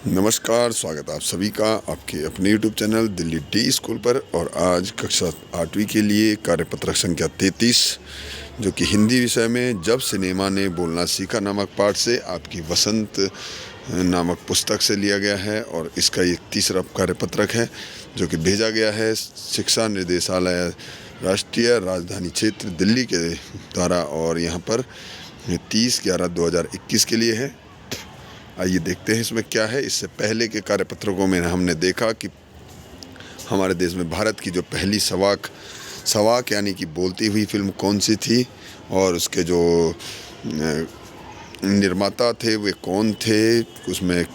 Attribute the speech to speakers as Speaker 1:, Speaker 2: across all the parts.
Speaker 1: नमस्कार, स्वागत है आप सभी का आपके अपने YouTube channel Delhi T school पर। और आज कक्षा 8वीं के लिए कार्यपत्रक संख्या 33 जो कि हिंदी विषय में जब सिनेमा ने बोलना सीखा नामक पाठ से आपकी वसंत नामक पुस्तक से लिया गया है। और इसका ये तीसरा कार्यपत्रक है जो कि भेजा गया है शिक्षा निर्देशालय राष्ट्रीय राजधानी क्षेत्र दिल्ली के द्वारा, और यहाँ पर 30/11/2021 के लिए है। आइए देखते हैं इसमें क्या है। इससे पहले के कार्यपत्रकों में हमने देखा कि हमारे देश में भारत की जो पहली सवाक यानी कि बोलती हुई फिल्म कौन सी थी, और उसके जो निर्माता थे वे कौन थे, उसमें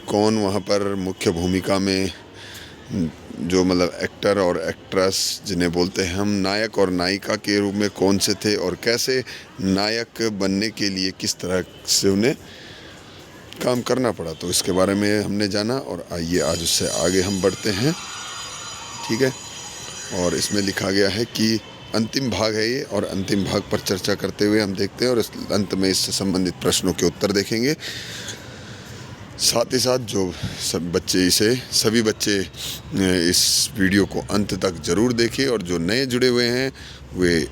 Speaker 1: कौन वहाँ पर मुख्य भूमिका में जो मतलब एक्टर और एक्ट्रेस जिन्हें बोलते हैं हम, नायक और नायिका के रूप में कौन से थे, और कैसे नायक बनने के लिए किस तरह से उन्हें काम करना पड़ा। तो इसके बारे में हमने जाना, और आइए आज उससे आगे हम बढ़ते हैं। ठीक है, और इसमें लिखा गया है कि अंतिम भाग है ये, और अंतिम भाग पर चर्चा करते हुए हम देखते हैं, और इस अंत में इससे संबंधित प्रश्नों के उत्तर देखेंगे। साथ ही साथ जो सभी बच्चे इस वीडियो को अंत तक ज़रूर देखें, और जो नए जुड़े हुए हैं वे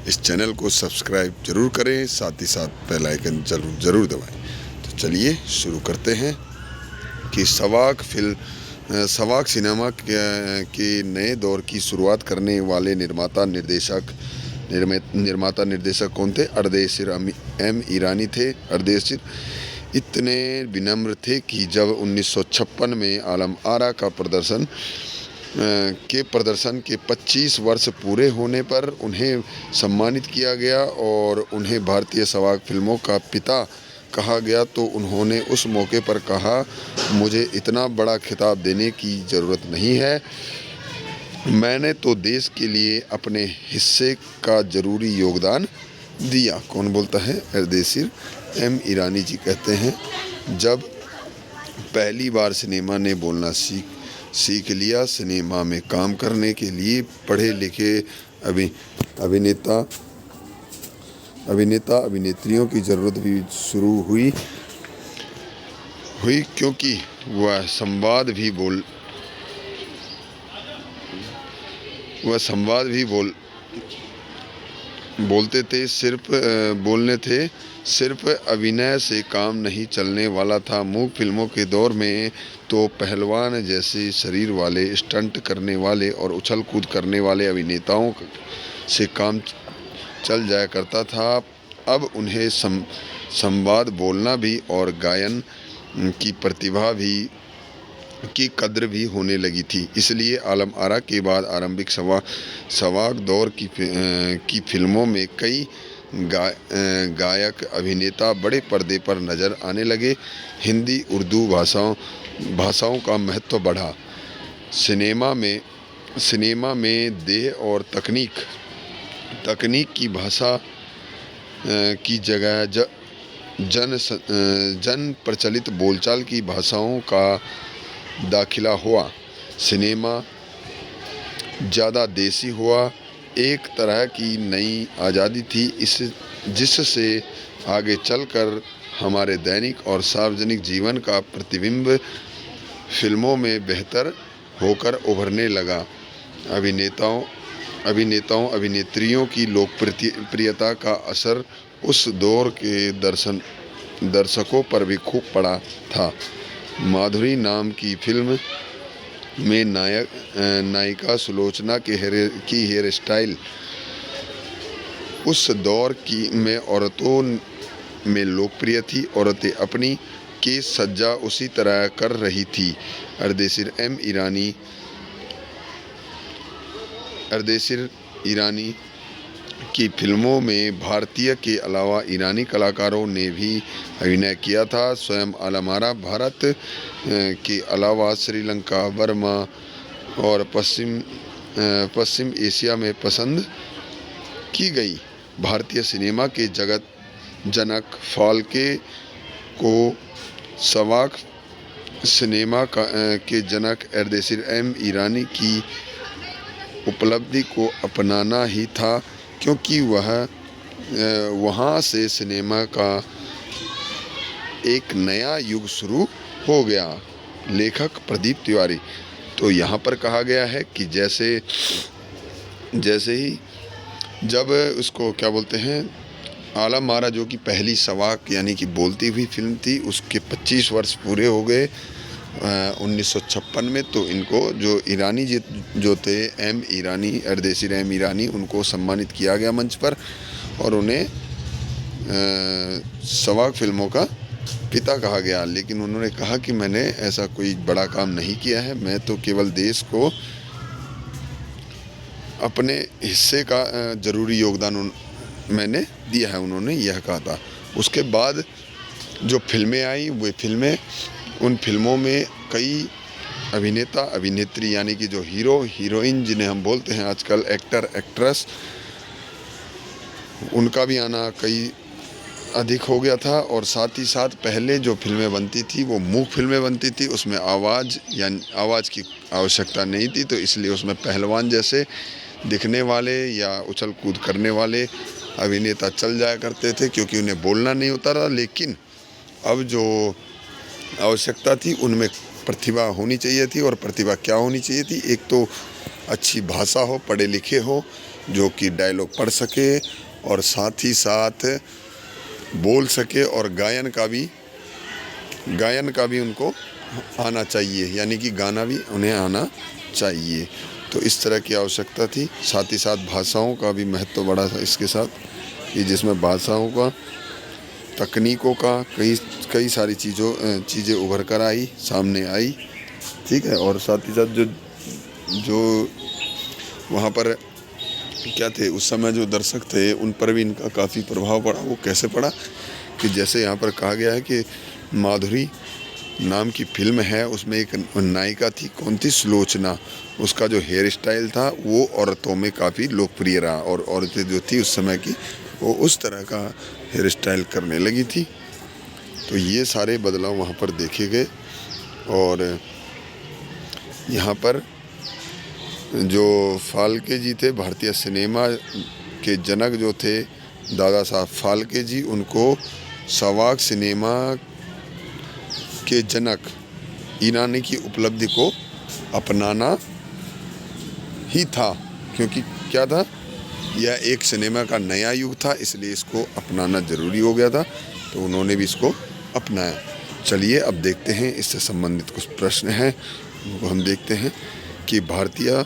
Speaker 1: इस चैनल को सब्सक्राइब ज़रूर करें, साथ ही साथ बेल आइकन ज़रूर दबाएं। तो चलिए शुरू करते हैं कि सवाक सिनेमा के नए दौर की शुरुआत करने वाले निर्माता निर्देशक कौन थे? अर्देशीर एम ईरानी थे। अर्देशीर इतने विनम्र थे कि जब 1956 में आलम आरा का प्रदर्शन के 25 वर्ष पूरे होने पर उन्हें सम्मानित किया गया और उन्हें भारतीय सवाक फिल्मों का पिता कहा गया, तो उन्होंने उस मौके पर कहा, मुझे इतना बड़ा खिताब देने की ज़रूरत नहीं है, मैंने तो देश के लिए अपने हिस्से का ज़रूरी योगदान दिया। कौन बोलता है? अर्देशीर एम ईरानी जी कहते हैं, जब पहली बार सिनेमा ने बोलना सीख लिया, सिनेमा में काम करने के लिए पढ़े लिखे अभिनेता अभिनेत्रियों की ज़रूरत भी शुरू हुई, क्योंकि वह संवाद भी बोलते थे, सिर्फ अभिनय से काम नहीं चलने वाला था। मूक फिल्मों के दौर में तो पहलवान जैसे शरीर वाले, स्टंट करने वाले और उछल कूद करने वाले अभिनेताओं से काम चल जाया करता था। अब उन्हें संवाद बोलना भी और गायन की प्रतिभा भी की कद्र भी होने लगी थी। इसलिए आलम आरा के बाद आरंभिक सवाक दौर की फिल्मों में कई गायक अभिनेता बड़े पर्दे पर नज़र आने लगे। हिंदी उर्दू भाषाओं का महत्व बढ़ा। सिनेमा में देह और तकनीक की भाषा की जगह जन प्रचलित बोलचाल की भाषाओं का दाखिला हुआ। सिनेमा ज़्यादा देसी हुआ, एक तरह की नई आज़ादी थी, जिससे आगे चलकर हमारे दैनिक और सार्वजनिक जीवन का प्रतिबिंब फिल्मों में बेहतर होकर उभरने लगा। अभिनेत्रियों की लोकप्रियता का असर उस दौर के दर्शकों पर भी खूब पड़ा था। माधुरी नाम की फिल्म में नायिका सुलोचना की हेयर स्टाइल उस दौर में औरतों में लोकप्रिय थी। औरतें अपनी केश सज्जा उसी तरह कर रही थी। अर्देशीर ईरानी की फिल्मों में भारतीय के अलावा ईरानी कलाकारों ने भी अभिनय किया था। स्वयं आलम आरा भारत के अलावा श्रीलंका, बर्मा और पश्चिम एशिया में पसंद की गई। भारतीय सिनेमा के जगत जनक फाल्के को सवाक सिनेमा के जनक अर्देशीर एम ईरानी की उपलब्धि को अपनाना ही था, क्योंकि वहाँ से सिनेमा का एक नया युग शुरू हो गया। लेखक प्रदीप तिवारी। तो यहाँ पर कहा गया है कि जैसे जैसे ही जब उसको क्या बोलते हैं, आलम मारा, जो कि पहली सवाक यानी कि बोलती हुई फिल्म थी, उसके 25 वर्ष पूरे हो गए 1956 में। तो इनको जो ईरानी जी जो थे, एम ईरानी, अर्देशीर एम ईरानी, उनको सम्मानित किया गया मंच पर और उन्हें सवाक फिल्मों का पिता कहा गया। लेकिन उन्होंने कहा कि मैंने ऐसा कोई बड़ा काम नहीं किया है, मैं तो केवल देश को अपने हिस्से का ज़रूरी योगदान मैंने दिया है, उन्होंने यह कहा था। उसके बाद जो फिल्में आई, वे फिल्में, उन फिल्मों में कई अभिनेता अभिनेत्री यानी कि जो हीरो हीरोइन जिन्हें हम बोलते हैं आजकल, एक्टर एक्ट्रेस, उनका भी आना कई अधिक हो गया था। और साथ ही साथ पहले जो फिल्में बनती थी वो मूक फिल्में बनती थी, उसमें आवाज़ की आवश्यकता नहीं थी, तो इसलिए उसमें पहलवान जैसे दिखने वाले या उछल कूद करने वाले अभिनेता चल जाया करते थे, क्योंकि उन्हें बोलना नहीं होता था। लेकिन अब जो आवश्यकता थी उनमें प्रतिभा होनी चाहिए थी। और प्रतिभा क्या होनी चाहिए थी? एक तो अच्छी भाषा हो, पढ़े लिखे हो, जो कि डायलॉग पढ़ सके और साथ ही साथ बोल सके, और गायन का भी उनको आना चाहिए, यानी कि गाना भी उन्हें आना चाहिए। तो इस तरह की आवश्यकता थी। साथ ही साथ भाषाओं का भी महत्व बढ़ा था इसके साथ, कि जिसमें भाषाओं का, तकनीकों का कई सारी चीज़ें उभर कर सामने आई। ठीक है। और साथ ही साथ जो वहाँ पर क्या थे उस समय, जो दर्शक थे, उन पर भी इनका काफ़ी प्रभाव पड़ा। वो कैसे पड़ा कि जैसे यहाँ पर कहा गया है कि माधुरी नाम की फिल्म है, उसमें एक नायिका थी, कौन थी? सुलोचना। उसका जो हेयर स्टाइल था वो औरतों में काफ़ी लोकप्रिय रहा, और औरतें जो थी उस समय की, वो उस तरह का हेयर स्टाइल करने लगी थी। तो ये सारे बदलाव वहाँ पर देखे गए। और यहाँ पर जो फाल्के जी थे, भारतीय सिनेमा के जनक जो थे दादा साहब फाल्के जी, उनको सवाक सिनेमा के जनक ईरानी की उपलब्धि को अपनाना ही था, क्योंकि क्या था, यह एक सिनेमा का नया युग था, इसलिए इसको अपनाना ज़रूरी हो गया था। तो उन्होंने भी इसको अपनाया। चलिए अब देखते हैं, इससे संबंधित कुछ प्रश्न हैं, उनको हम देखते हैं कि भारतीय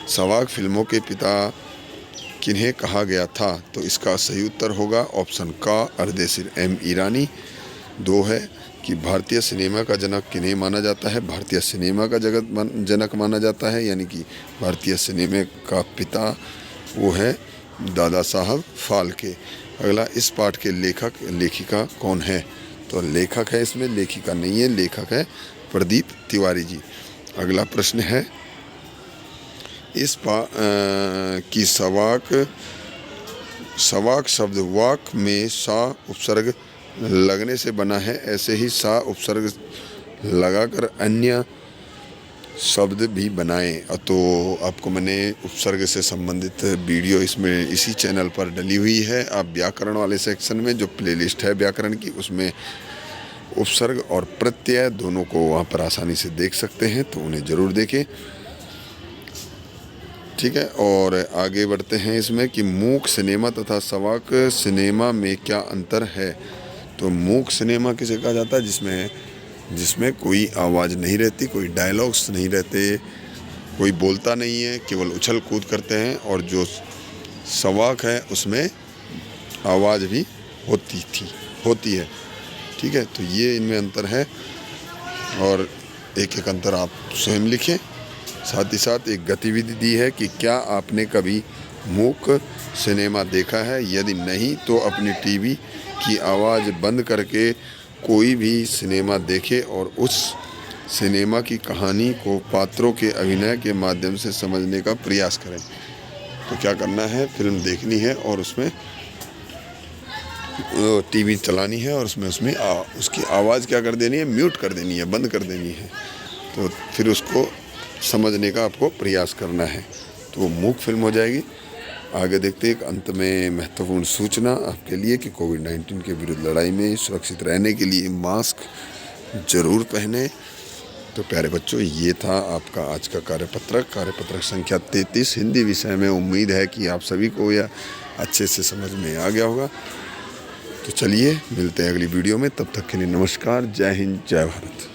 Speaker 1: सवाक फिल्मों के पिता किन्हें कहा गया था। तो इसका सही उत्तर होगा ऑप्शन का, अर्देशीर एम ईरानी। 2 है कि भारतीय सिनेमा का जनक किन्हें माना जाता है? भारतीय सिनेमा का जनक माना जाता है, यानी कि भारतीय सिनेमा का पिता वो है दादा साहब फाल्के। अगला, इस पाठ के लेखक लेखिका कौन है? तो लेखक है इसमें, लेखिका नहीं है, लेखक है प्रदीप तिवारी जी। अगला प्रश्न है, इस की सवाक शब्द वाक में सा उपसर्ग लगने से बना है, ऐसे ही सा उपसर्ग लगाकर अन्य शब्द भी बनाएं। तो आपको मैंने उपसर्ग से संबंधित वीडियो इसमें इसी चैनल पर डली हुई है। आप व्याकरण वाले सेक्शन में जो प्लेलिस्ट है व्याकरण की, उसमें उपसर्ग और प्रत्यय दोनों को वहाँ पर आसानी से देख सकते हैं, तो उन्हें ज़रूर देखें। ठीक है। और आगे बढ़ते हैं इसमें कि मूक सिनेमा तथा सवाक सिनेमा में क्या अंतर है? तो मूक सिनेमा किसे कहा जाता है? जिसमें कोई आवाज़ नहीं रहती, कोई डायलॉग्स नहीं रहते, कोई बोलता नहीं है, केवल उछल कूद करते हैं। और जो सवाक है उसमें आवाज़ भी होती है। ठीक है। तो ये इनमें अंतर है, और एक एक अंतर आप स्वयं लिखें। साथ ही साथ एक गतिविधि दी है कि क्या आपने कभी मूक सिनेमा देखा है? यदि नहीं तो अपनी टीवी की आवाज़ बंद करके कोई भी सिनेमा देखे और उस सिनेमा की कहानी को पात्रों के अभिनय के माध्यम से समझने का प्रयास करें। तो क्या करना है, फिल्म देखनी है और उसमें टीवी चलानी है और उसमें उसकी आवाज़ क्या कर देनी है, म्यूट कर देनी है, बंद कर देनी है। तो फिर उसको समझने का आपको प्रयास करना है, तो वो मूक फिल्म हो जाएगी। आगे देखते हैं। अंत में महत्वपूर्ण सूचना आपके लिए कि कोविड-19 के विरुद्ध लड़ाई में सुरक्षित रहने के लिए मास्क ज़रूर पहने। तो प्यारे बच्चों, ये था आपका आज का कार्यपत्रक संख्या 33 हिंदी विषय में। उम्मीद है कि आप सभी को यह अच्छे से समझ में आ गया होगा। तो चलिए मिलते हैं अगली वीडियो में, तब तक के लिए नमस्कार, जय हिंद, जय भारत।